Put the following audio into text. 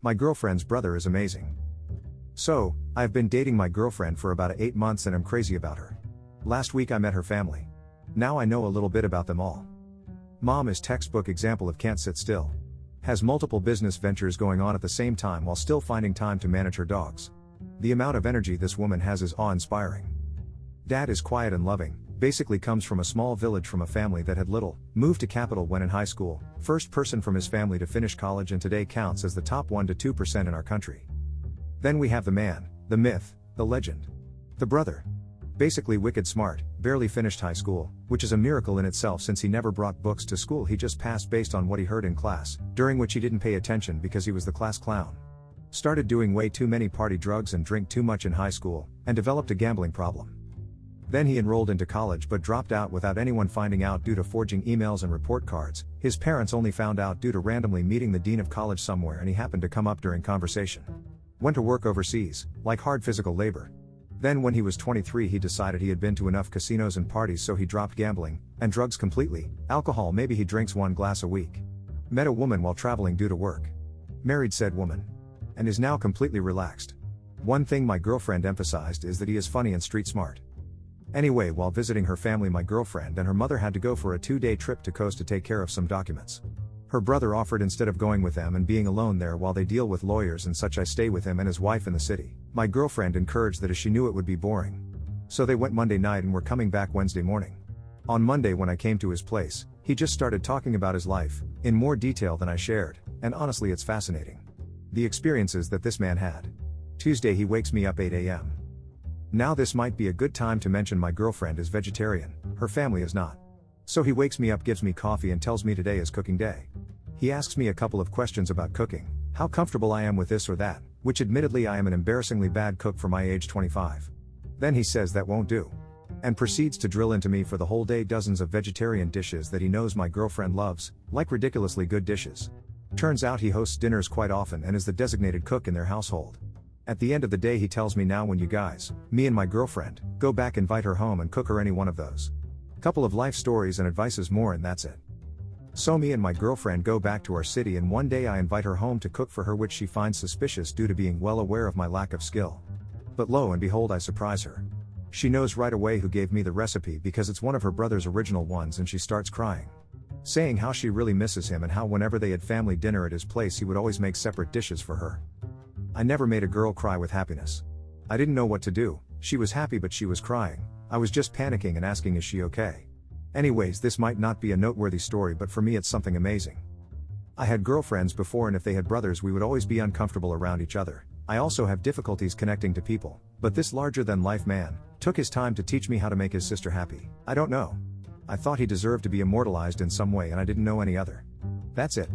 My girlfriend's brother is amazing. So, I've been dating my girlfriend for about 8 months and I'm crazy about her. Last week I met her family. Now I know a little bit about them all. Mom is textbook example of can't sit still. Has multiple business ventures going on at the same time while still finding time to manage her dogs. The amount of energy this woman has is awe-inspiring. Dad is quiet and loving, basically comes from a small village from a family that had little, moved to capital when in high school, first person from his family to finish college and today counts as the top 1 to 2% in our country. Then we have the man, the myth, the legend. The brother. Basically wicked smart, barely finished high school, which is a miracle in itself since he never brought books to school, he just passed based on what he heard in class, during which he didn't pay attention because he was the class clown. Started doing way too many party drugs and drink too much in high school, and developed a gambling problem. Then he enrolled into college but dropped out without anyone finding out due to forging emails and report cards. His parents only found out due to randomly meeting the dean of college somewhere and he happened to come up during conversation. Went to work overseas, like hard physical labor. Then when he was 23 he decided he had been to enough casinos and parties so he dropped gambling, and drugs completely, alcohol maybe he drinks 1 glass a week. Met a woman while traveling due to work. Married said woman. And is now completely relaxed. One thing my girlfriend emphasized is that he is funny and street smart. Anyway, while visiting her family my girlfriend and her mother had to go for a 2-day trip to coast to take care of some documents. Her brother offered instead of going with them and being alone there while they deal with lawyers and such I stay with him and his wife in the city. My girlfriend encouraged that as she knew it would be boring. So they went Monday night and were coming back Wednesday morning. On Monday when I came to his place, he just started talking about his life, in more detail than I shared, and honestly it's fascinating. The experiences that this man had. Tuesday he wakes me up 8 a.m. Now this might be a good time to mention my girlfriend is vegetarian, her family is not. So he wakes me up, gives me coffee and tells me today is cooking day. He asks me a couple of questions about cooking, how comfortable I am with this or that, which admittedly I am an embarrassingly bad cook for my age 25. Then he says that won't do. And proceeds to drill into me for the whole day dozens of vegetarian dishes that he knows my girlfriend loves, like ridiculously good dishes. Turns out he hosts dinners quite often and is the designated cook in their household. At the end of the day he tells me now when you guys, me and my girlfriend, go back invite her home and cook her any one of those. Couple of life stories and advices more and that's it. So me and my girlfriend go back to our city and one day I invite her home to cook for her which she finds suspicious due to being well aware of my lack of skill. But lo and behold I surprise her. She knows right away who gave me the recipe because it's one of her brother's original ones and she starts crying. Saying how she really misses him and how whenever they had family dinner at his place he would always make separate dishes for her. I never made a girl cry with happiness. I didn't know what to do, she was happy but she was crying. I was just panicking and asking is she okay? Anyways, this might not be a noteworthy story but for me it's something amazing. I had girlfriends before and if they had brothers we would always be uncomfortable around each other. I also have difficulties connecting to people, but this larger than life man, took his time to teach me how to make his sister happy. I don't know. I thought he deserved to be immortalized in some way and I didn't know any other. That's it.